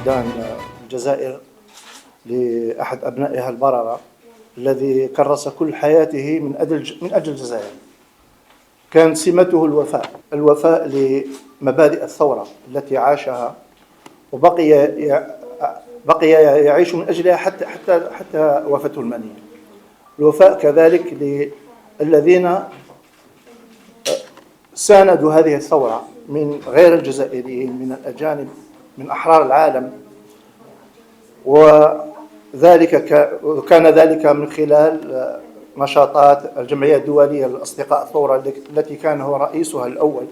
فقدان الجزائر لأحد أبنائها البررة الذي كرس كل حياته من أجل الجزائر. كان سمته الوفاء لمبادئ الثورة التي عاشها وبقي يعيش من أجلها حتى وفاته المنية. الوفاء كذلك للذين ساندوا هذه الثورة من غير الجزائريين، من الأجانب، من أحرار العالم، وكان ذلك من خلال نشاطات الجمعية الدولية لأصدقاء الثورة التي كان هو رئيسها الأول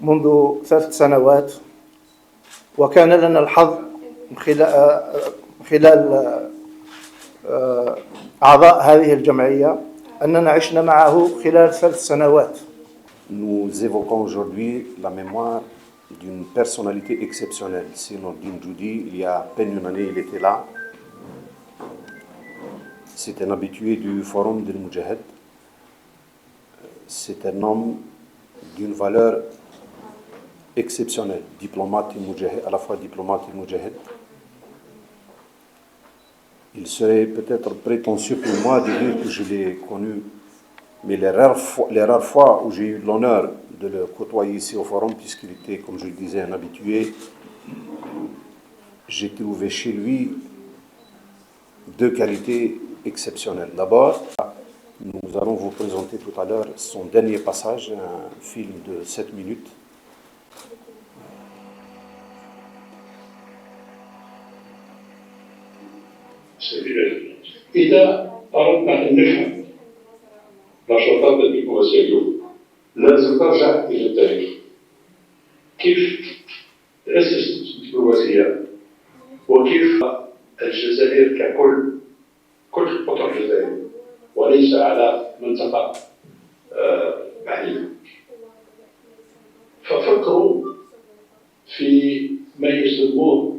منذ 3 سنوات. وكان لنا الحظ من خلال أعضاء هذه الجمعية أننا عشنا معه خلال 3 سنوات. Nous évoquons aujourd'hui la mémoire d'une personnalité exceptionnelle. C'est Nordine Djoudi, il y a à peine une année, il était là. C'est un habitué du Forum del Moudjahid. C'est un homme d'une valeur exceptionnelle, diplomate et moudjahid, à la fois diplomate et moudjahid. Il serait peut-être prétentieux pour moi de dire que je l'ai connu, mais les rares fois où j'ai eu l'honneur de le côtoyer ici au Forum, puisqu'il était, comme je le disais, un habitué, j'ai trouvé chez lui 2 qualités exceptionnelles. D'abord, nous allons vous présenter tout à l'heure son dernier passage, un film de 7 minutes. إذا أردنا أن نفهم نشاطات الدبلوماسية اليوم لازم نرجع إلى التاريخ. كيف تأسست الدبلوماسية وكيف الجزائر كل قطر الجزائر وليس على منطقة بعيدة. ففكروا في ما يسموه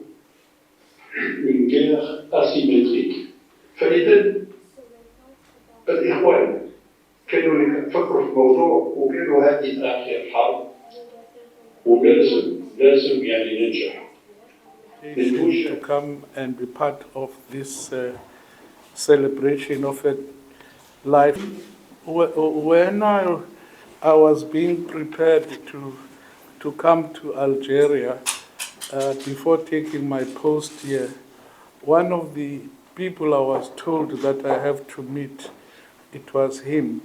une guerre asymétrique. فإذا الإخوان كانوا يفكروا في الموضوع وقالوا هذه آخر حرب ولازم يعني ننجح. To come and be part of this celebration of a life. When I was being prepared to come to Algeria, before taking my post here, one of the people I was told that I have to meet, it was him.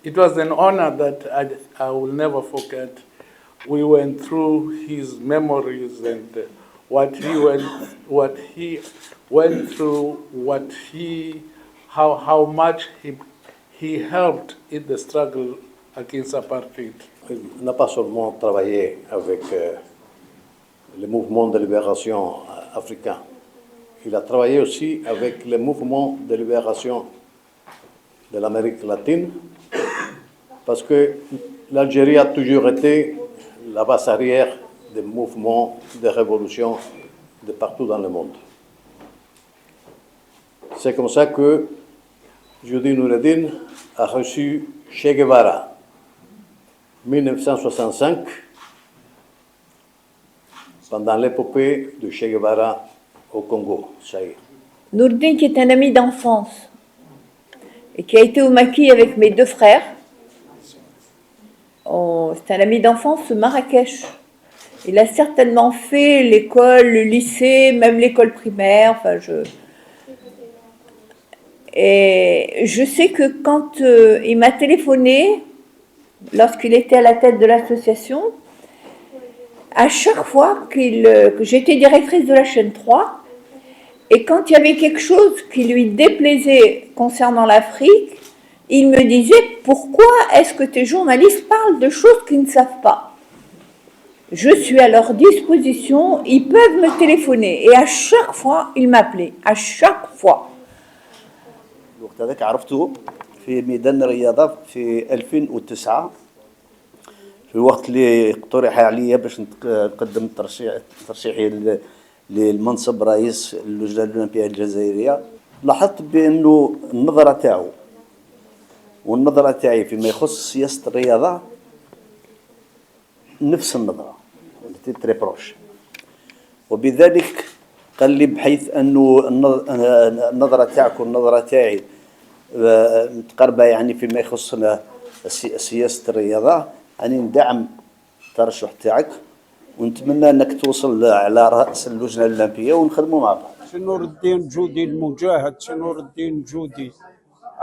It was an honor that I will never forget. We went through his memories and what he went through, how much he helped in the struggle against apartheid. Il n'a pas seulement travaillé avec le mouvement de libération africain, il a travaillé aussi avec le mouvement de libération de l'Amérique latine, parce que l'Algérie a toujours été la base arrière des mouvements de révolution de partout dans le monde. C'est comme ça que Djoudi Noureddine a reçu Che Guevara, 1965, pendant l'épopée de Che Guevara au Congo, Zaïre. Noureddine, qui est un ami d'enfance et qui a été au maquis avec mes 2 frères. C'est un ami d'enfance de Marrakech. Il a certainement fait l'école, le lycée, même l'école primaire. Et je sais que quand il m'a téléphoné, lorsqu'il était à la tête de l'association, à chaque fois que j'étais directrice de la chaîne 3, et quand il y avait quelque chose qui lui déplaisait concernant l'Afrique, il me disait « Pourquoi est-ce que tes journalistes parlent de choses qu'ils ne savent pas ?» Je suis à leur disposition, ils peuvent me téléphoner. Et à chaque fois, il m'appelait, à chaque fois. الوقت هذاك عرفته في ميدان الرياضة في 2009 في الوقت اللي اقترح عليا باش نقدم ترشيحي للمنصب رئيس اللجنة الأولمبية الجزائرية. لاحظت بأنه النظرة تاعو والنظرة تاعي فيما يخص سياسة الرياضة نفس النظرة، تري بروش. وبذلك قال لي بحيث أنه النظرة تاعك والنظرة تاعي متقاربة يعني فيما يخصنا سياسة الرياضة، يعني ندعم الترشح تاعك ونتمنى أنك توصل على رأس اللجنة الأولمبية ونخدموا مع بعض. سي نور الدين جودي المجاهد، سي نور الدين جودي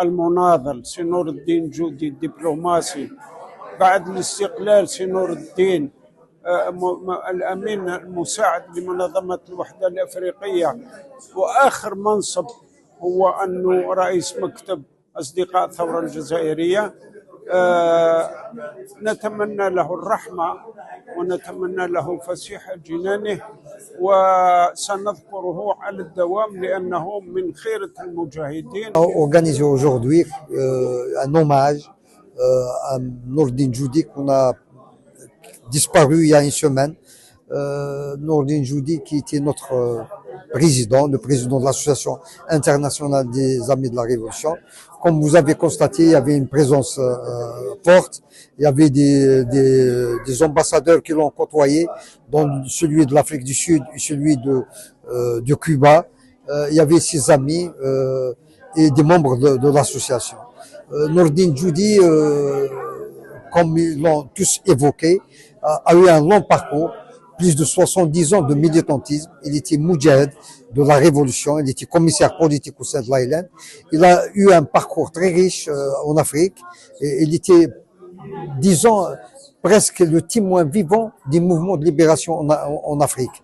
المناضل، سي نور الدين جودي الدبلوماسي، بعد الاستقلال سي نور الدين الأمين المساعد لمنظمة الوحدة الأفريقية، وآخر منصب هو أنه رئيس مكتب أصدقاء الثورة الجزائرية. نتمنى له الرحمة ونتمنى له فسيح جنانه، وسنذكره على الدوام لأنه من خيرة المجاهدين. Organisé aujourd'hui un hommage à Nourdine Joudi qu'on a disparu il y a une semaine. Nourdine Joudi qui était notre président, le président de l'Association internationale des Amis de la Révolution. Comme vous avez constaté, il y avait une présence forte. Il y avait des ambassadeurs qui l'ont côtoyé, dont celui de l'Afrique du Sud et celui de Cuba. Il y avait ses amis et des membres de l'association. Nourdine Joudi, comme ils l'ont tous évoqué, a eu un long parcours, plus de 70 ans de militantisme. Il était moudjahid de la Révolution, il était commissaire politique au sein de l'ALN. Il a eu un parcours très riche en Afrique. Et il était, disons, presque le témoin vivant des mouvements de libération en Afrique.